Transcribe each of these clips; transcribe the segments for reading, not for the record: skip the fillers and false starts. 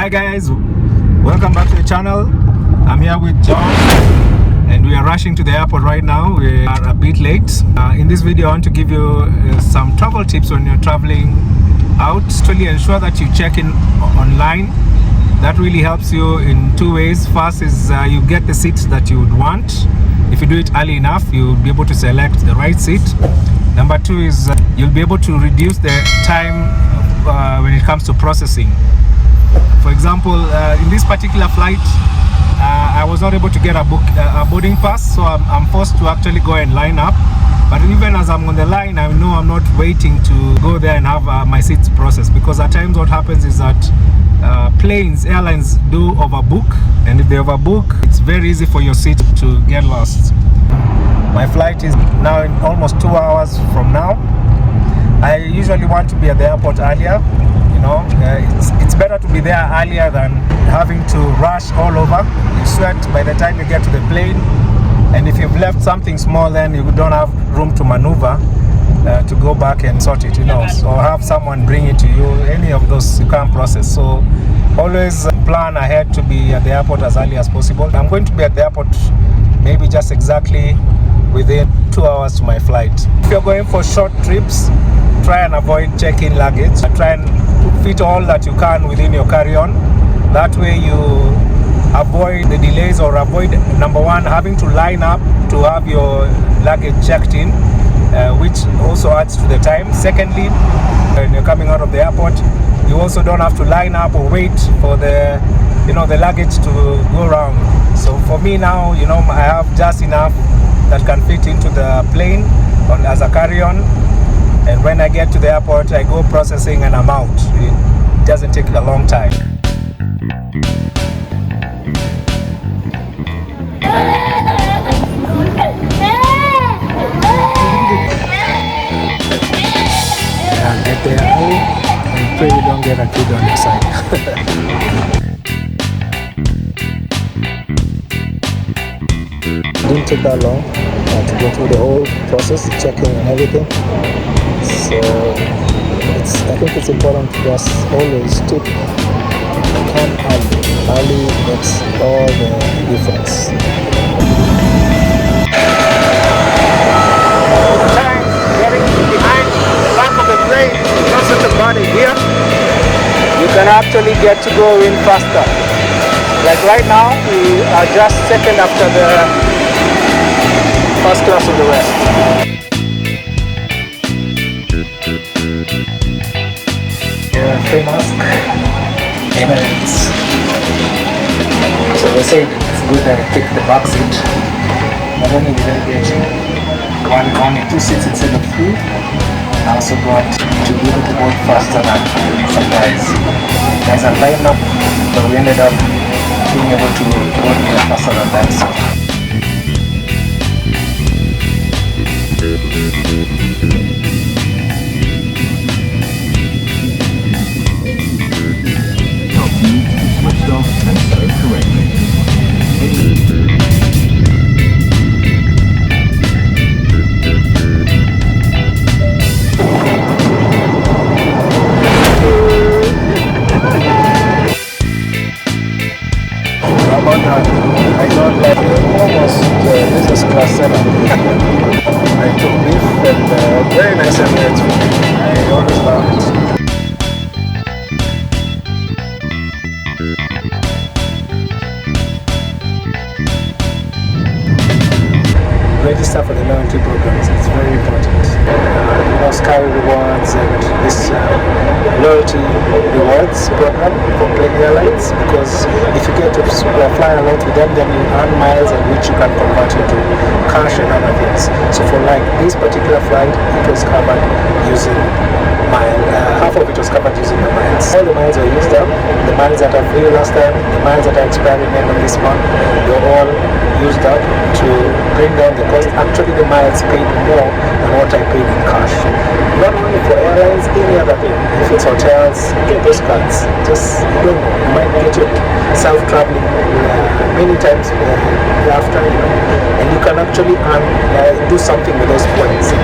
Hi guys, welcome back to the channel. I'm here with John and we are rushing to the airport right now. We are a bit late. In this video I want to give you some travel tips when you're traveling out. Really ensure that you check in online. That really helps you in two ways. First is you get the seats that you would want. If you do it early enough, you'll be able to select the right seat. Number two is you'll be able to reduce the time when it comes to processing. For example, in this particular flight, I was not able to get a boarding pass, so I'm forced to actually go and line up. But even as I'm on the line, I know I'm not waiting to go there and have my seats processed, because at times what happens is that airlines do overbook, and if they overbook, it's very easy for your seat to get lost. My flight is now in almost 2 hours from now. I usually want to be at the airport earlier. You know, it's better to be there earlier than having to rush all over. You sweat by the time you get to the plane, and if you've left something small, then you don't have room to maneuver to go back and sort it, you know, or have someone bring it to you. Any of those you can't process. So always plan ahead to be at the airport as early as possible. I'm going to be at the airport maybe just exactly within 2 hours to my flight. If you're going for short trips, try and avoid check-in luggage. Try and fit all that you can within your carry-on. That way you avoid the delays, or avoid, number one, having to line up to have your luggage checked in, which also adds to the time. Secondly, when you're coming out of the airport, you also don't have to line up or wait for the luggage to go around. So for me now, I have just enough that can fit into the plane as a carry-on, and when I get to the airport, I go processing and I'm out. It doesn't take a long time. Get there early and pray you don't get a kid on your side. It didn't take that long to go through the whole process, the checking and everything. So I think it's important to just always come early. Early makes all the difference. Getting behind the back of the plane, closer to the body here, you can actually get to go in faster. Like right now, we are just second after the first class of the rest. Free mask, Emirates. So they say it's good that I pick the back seat. Not only did I get only 2 seats instead of 3, I also got to be able to board faster than some guys. Guys are lined up, but we ended up being able to board faster than them. So. Switched off and served correctly. About that, I got like almost business class setup. I took beef and very nice Emirates food. I always love it. Register for the loyalty programs. It's very important. Sky Rewards and this loyalty rewards program for plane airlines, because if you get to fly a lot with them, then you earn miles, and which you can convert into cash and other things. So for like this particular flight, it was covered using half of it was covered using the miles. All the miles are used up. The miles that I flew last time, the miles that I expired in the end of this month, they're all used up to bring down the cost. Actually, the miles paid more than what I paid in cash. Not only for airlines, any other thing. If it's hotels, get those cards. Just, you don't know, you might get your self-traveling many times after, and you can actually do something with those points.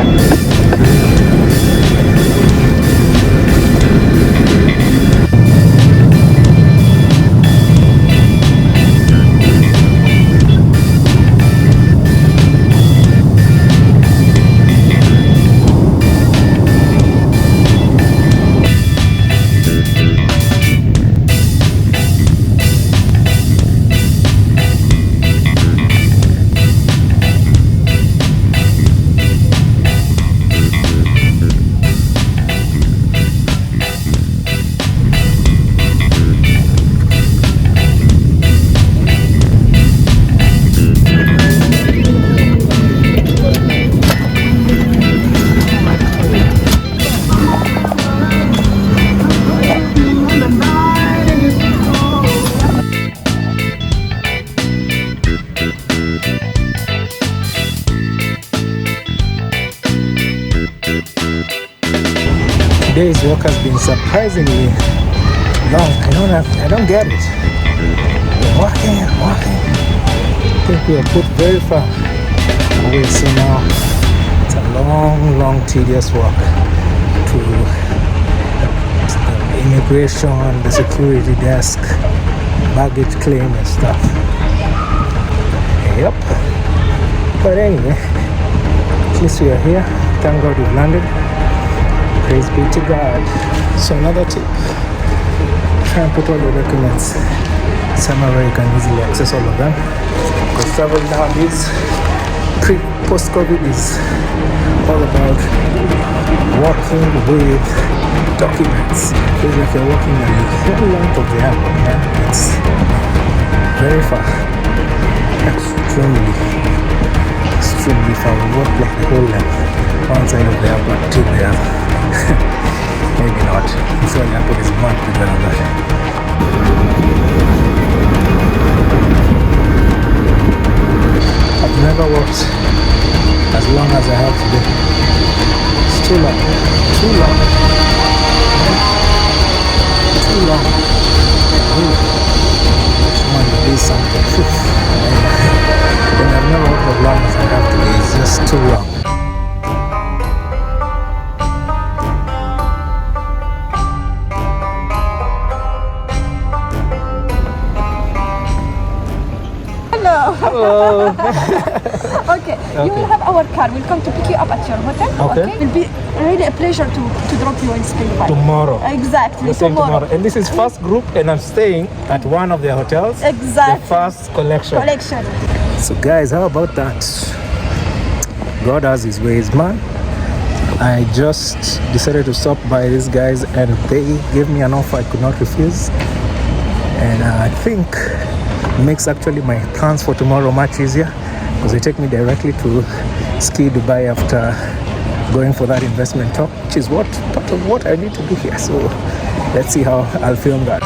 Today's walk has been surprisingly long. I don't get it. We're walking and walking. I think we are put very far away. So now it's a long, tedious walk to the immigration, the security desk, baggage claim and stuff. Yep. But anyway, at least we are here. Thank God we've landed. Praise be to God. So another tip, try and put all your documents somewhere where you can easily access all of them. Because travel nowadays, post-COVID is all about walking with documents. Feels like you're walking the whole length of the airport, man. It's very far. Extremely far. We walk like the whole length. One side of the airport to the other. Maybe not. I'm sure the airport is much bigger than that. I've never walked as long as I have today. It's too long. Too long. Too long. Someone to do something. And I've never walked as long as I have today. It's just too long. Hello. Okay, you will have our car. We'll come to pick you up at your hotel. Okay. It will be really a pleasure to drop you in Spain. Tomorrow. Exactly. We're staying tomorrow. And this is first group, and I'm staying at one of their hotels. Exactly. The first collection. So guys, how about that? God has his ways, man. I just decided to stop by these guys, and they gave me an offer I could not refuse. And I think makes actually my plans for tomorrow much easier, because they take me directly to Ski Dubai after going for that investment talk, which is part of what I need to do here. So let's see how I'll film that.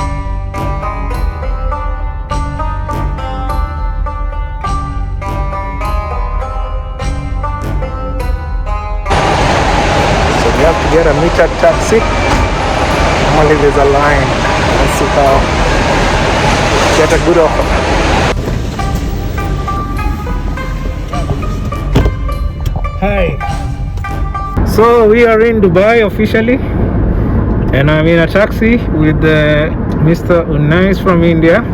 So we have to get a metered taxi. Normally there's a line. Let's see how get a good offer. Hi. So we are in Dubai officially, and I'm in a taxi with Mr. Unais from India,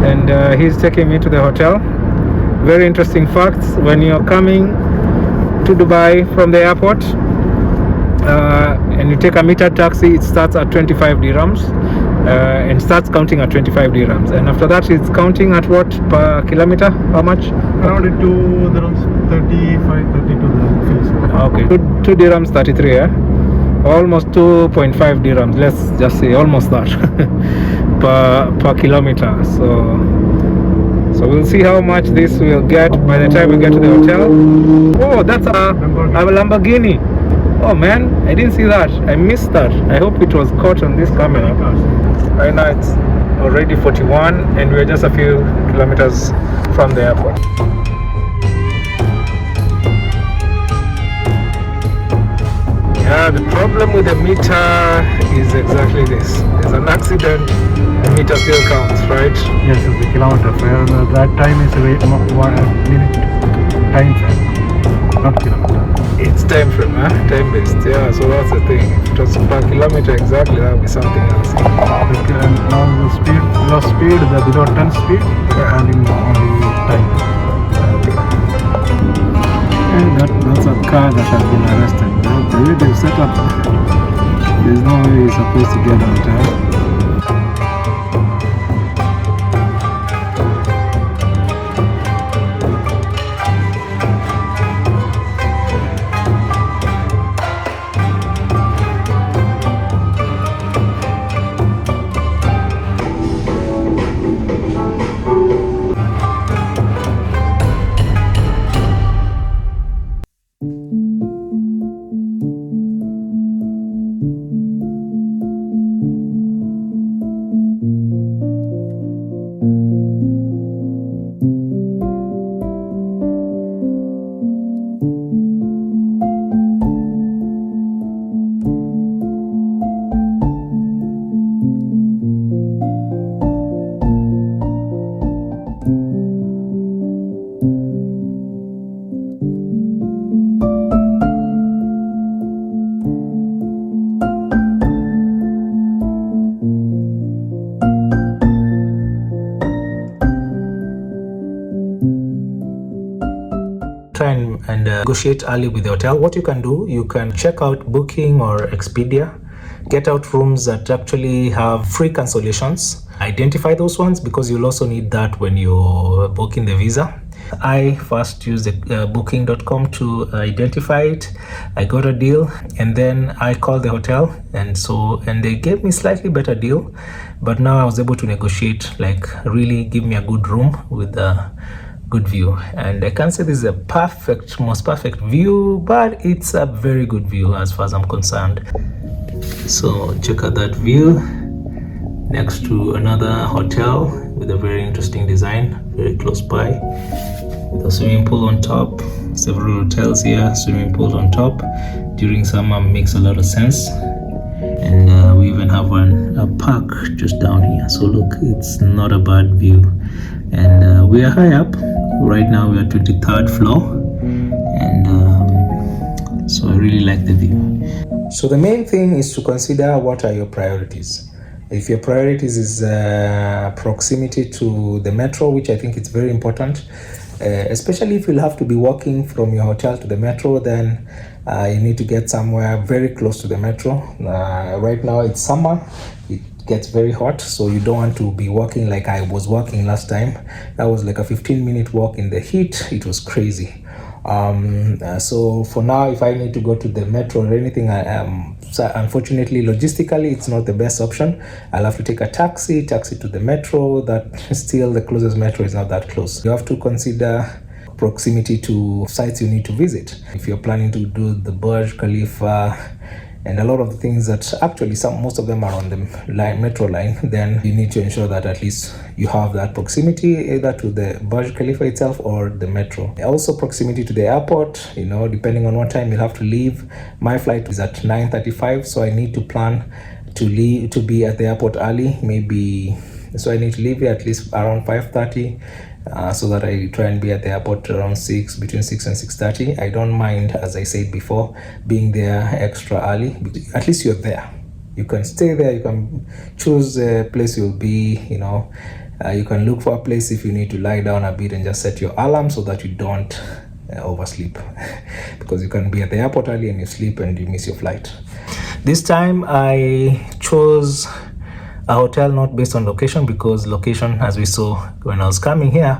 and he's taking me to the hotel. Very interesting facts: when you're coming to Dubai from the airport and you take a metered taxi, it starts at 25 dirhams. And starts counting at 25 dirhams, and after that it's counting at what per kilometer? How much? Around 2 dirhams, 35, 32 dirhams. Okay, 2 dirhams 33, yeah? Almost 2.5 dirhams, let's just say almost that per kilometer. So we'll see how much this will get by the time we get to the hotel. Oh, that's a Lamborghini. Oh man, I didn't see that. I missed that. I hope it was caught on this camera. Right now it's already 41, and we're just a few kilometers from the airport. Yeah, the problem with the meter is exactly this. There's an accident, the meter still counts, right? Yes, it's the kilometer fare. That time is minute time frame, not kilometer. It's time frame, huh? Time based, yeah, so that's the thing. If it was per kilometer exactly, that would be something else. Now the speed, low speed, the without 10 speed, and in only time. And that's a car that has been arrested. The way they've set up, there's no way you're supposed to get on time. and negotiate early with the hotel. What you can do, you can check out Booking or Expedia, get out rooms that actually have free cancellations. Identify those ones because you'll also need that when you're booking the visa. I first used booking.com to identify it. I got a deal, and then I called the hotel, and they gave me slightly better deal, but now I was able to negotiate, like really give me a good room with a good view. And I can't say this is a most perfect view, but it's a very good view as far as I'm concerned. So check out that view next to another hotel with a very interesting design, very close by. The swimming pool on top. Several hotels here, swimming pools on top. During summer makes a lot of sense. And we even have a park just down here. So look, it's not a bad view. And we are high up. Right now we are 23rd floor. And so I really like the view. So the main thing is to consider what are your priorities. If your priorities is proximity to the metro, which I think it's very important, especially if you'll have to be walking from your hotel to the metro, then you need to get somewhere very close to the metro. Right now it's summer, it gets very hot, so you don't want to be walking like I was walking last time. That was like a 15-minute walk in the heat. It was crazy. So for now, if I need to go to the metro or anything, unfortunately logistically it's not the best option. I'll have to take a taxi to the metro. That still, the closest metro is not that close. You have to consider proximity to sites you need to visit. If you're planning to do the Burj Khalifa and a lot of the things that actually most of them are on the metro line, then you need to ensure that at least you have that proximity either to the Burj Khalifa itself or the metro. Also proximity to the airport, depending on what time you have to leave. My flight is at 9:35, so I need to plan to be at the airport early, so I need to leave here at least around 5:30. So that I try and be at the airport around between 6 and 6:30. I don't mind, as I said before, being there extra early. At least you're there. You can stay there. You can choose a place you'll be. You can look for a place if you need to lie down a bit and just set your alarm so that you don't oversleep, because you can be at the airport early and you sleep and you miss your flight. This time I chose a hotel not based on location, because location, as we saw when I was coming here,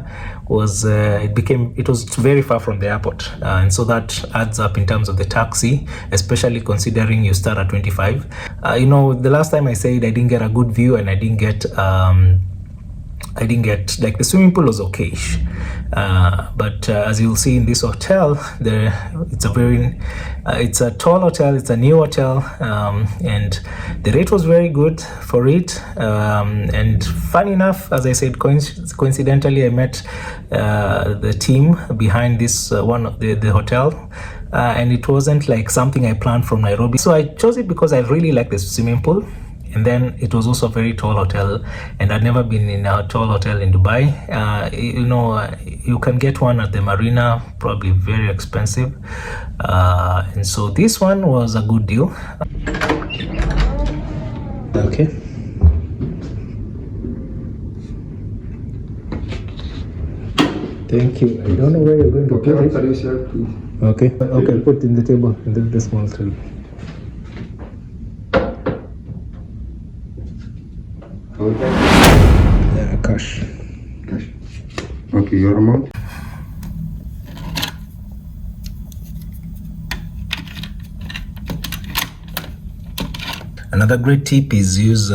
was it was very far from the airport, and so that adds up in terms of the taxi, especially considering you start at 25. The last time I said I didn't get a good view, and I didn't get like, the swimming pool was okay, but as you'll see in this hotel, it's a tall hotel, it's a new hotel, and the rate was very good for it. And funny enough, as I said, coincidentally, I met the team behind this one of the hotel. And it wasn't like something I planned from Nairobi. So I chose it because I really like the swimming pool. And then it was also a very tall hotel, and I'd never been in a tall hotel in Dubai. You can get one at the marina, probably very expensive. And so this one was a good deal. Okay. Thank you. I don't know where you're going to put it. Okay. Okay, put it in the table, in the small table. Yeah, cash. Okay, your amount? Another great tip is use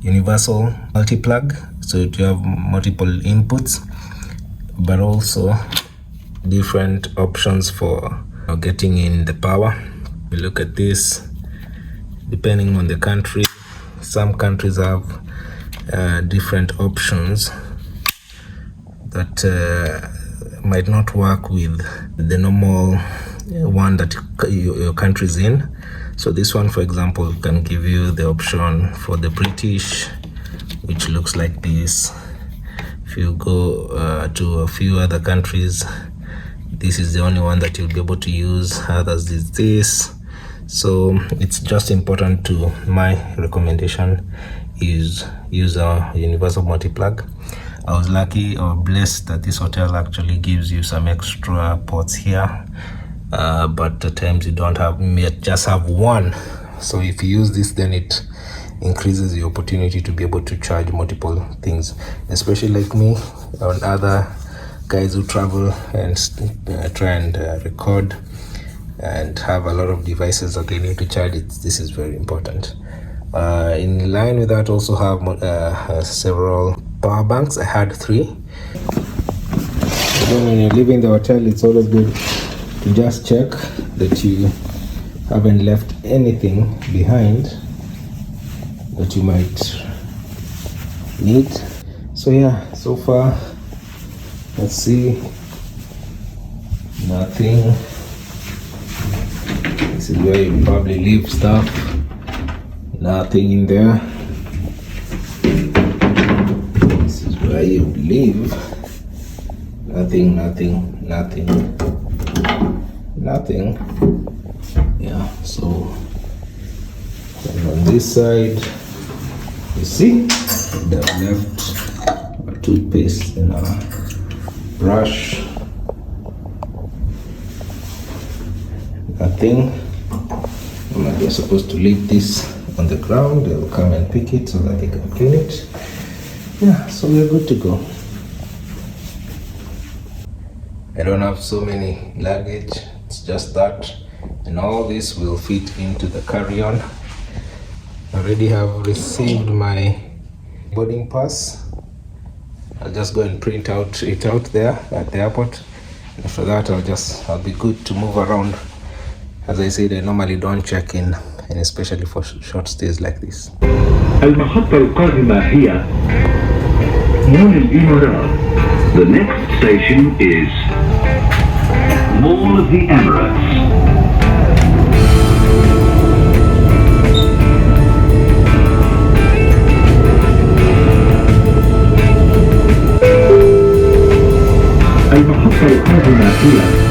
universal multi-plug, so you have multiple inputs, but also different options for getting in the power. We look at this, depending on the country. Some countries have different options that might not work with the normal one that your country's in. So this one, for example, can give you the option for the British, which looks like this. If you go to a few other countries, this is the only one that you'll be able to use. Others is this. So it's just important my recommendation is use a universal multi-plug. I was lucky or blessed that this hotel actually gives you some extra ports here, but at times you don't have, just have one. So if you use this, then it increases the opportunity to be able to charge multiple things, especially like me and other guys who travel and try and record and have a lot of devices that they need to charge. This is very important. In line with that, also have several power banks. I had 3. Then when you're leaving the hotel, it's always good to just check that you haven't left anything behind that you might need. So yeah, so far, let's see, nothing. This is where you probably leave stuff. Nothing in there. This is where you leave. Nothing. Yeah, so and on this side, you see, they've left a toothpaste and a brush. Nothing. They're supposed to leave this on the ground. They'll come and pick it so that they can clean it. Yeah, so we're good to go. I don't have so many luggage, it's just that, and all this will fit into the carry-on. I already have received my boarding pass. I'll just go and print it out there at the airport. After that, I'll be good to move around. As I said, I normally don't check in, and especially for short stays like this. المحطة القادمة هي مول الإمارات. The next station is Mall of the Emirates. المحطة القادمة هي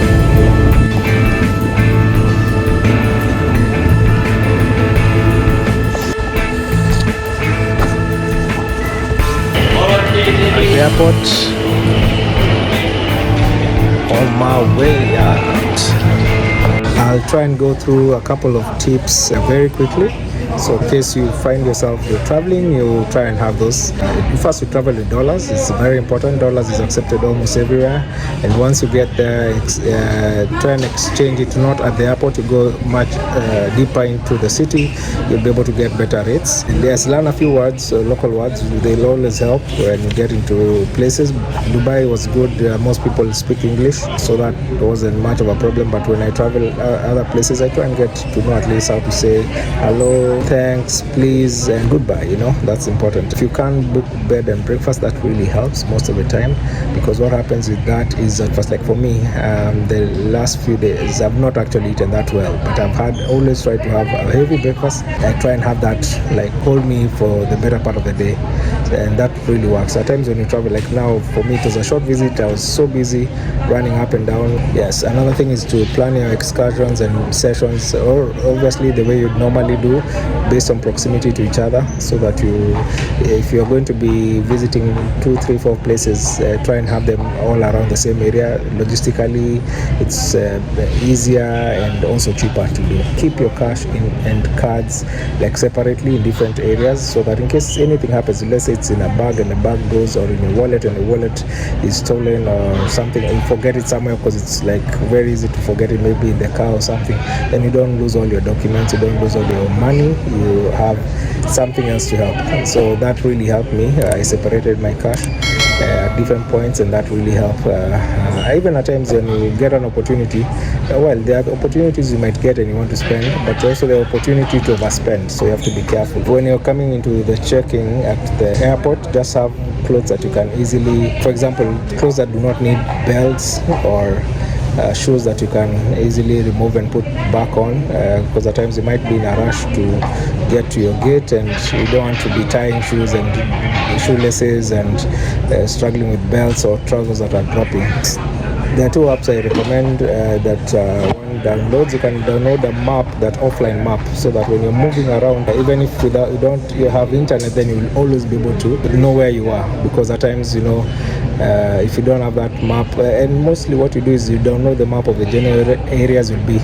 the airport, on my way out. I'll try and go through a couple of tips very quickly. So in case you find yourself you're traveling, you try and have those. First, you travel in dollars. It's very important. Dollars is accepted almost everywhere. And once you get there, try and exchange it. Not at the airport. You go much deeper into the city, you'll be able to get better rates. And yes, learn a few words, local words. They'll always help when you get into places. Dubai was good. Most people speak English, so that wasn't much of a problem. But when I travel other places, I try and get to know at least how to say hello, thanks, please, and goodbye. That's important. If you can't book bed and breakfast, that really helps most of the time, because what happens with that is that first, like for me, the last few days I've not actually eaten that well, but I've always tried to have a heavy breakfast. I try and have that like hold me for the better part of the day, and that really works. At times when you travel, like now for me it was a short visit, I was so busy running up and down. Yes, another thing is to plan your excursions and sessions, or obviously the way you normally do, based on proximity to each other, so that if you're going to be visiting 2, 3, 4 places, try and have them all around the same area. Logistically, it's easier and also cheaper to do. Keep your cash and cards like separately in different areas, so that in case anything happens, let's say it's in a bag and the bag goes, or in a wallet and the wallet is stolen or something, and you forget it somewhere, because it's like very easy to forget it, maybe in the car or something, then you don't lose all your documents, you don't lose all your money, you have something else to help. And so that really helped me. I separated my cash at different points, and that really helped. Even at times when you get an opportunity, there are opportunities you might get and you want to spend, but also the opportunity to overspend, so you have to be careful. When you're coming into the check-in at the airport, just have clothes that you can easily, for example, clothes that do not need belts, or shoes that you can easily remove and put back on, because at times you might be in a rush to get to your gate, and you don't want to be tying shoes and shoelaces and struggling with belts or trousers that are dropping. there are two apps I recommend that one downloads. You can download a map, that offline map, so that when you're moving around, even if you have internet, then you will always be able to know where you are. Because at times, if you don't have that map, and mostly what you do is you download the map of the general areas you'll be.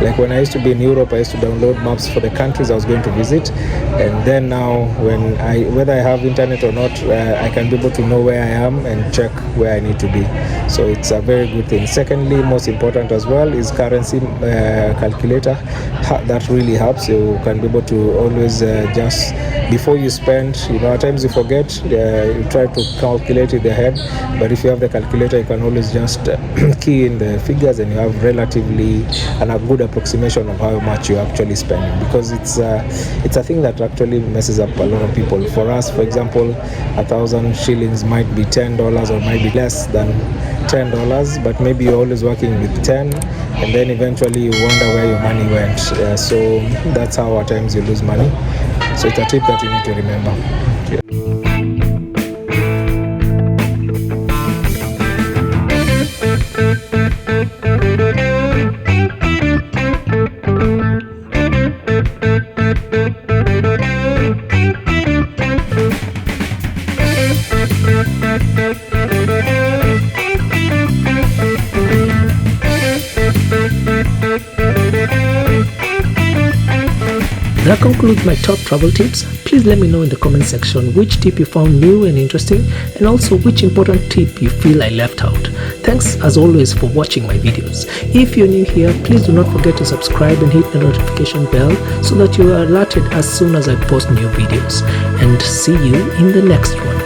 Like when I used to be in Europe, I used to download maps for the countries I was going to visit, and then now whether I have internet or not, I can be able to know where I am and check where I need to be. So it's a very good thing. Secondly, most important as well, is currency calculator. That really helps. You can be able to always just before you spend, at times you forget, you try to calculate in the head, but if you have the calculator, you can always just key in the figures, and you have relatively and a good approximation of how much you actually spend, because it's a thing that actually messes up a lot of people. For us, for example, 1,000 shillings might be $10 or might be less than $10, but maybe you're always working with 10, and then eventually you wonder where your money went. So that's how at times you lose money. So it's a tip that you need to remember. That concludes my top travel tips. Please let me know in the comment section which tip you found new and interesting, and also which important tip you feel I left out. Thanks as always for watching my videos. If you're new here, please do not forget to subscribe and hit the notification bell so that you are alerted as soon as I post new videos. And see you in the next one.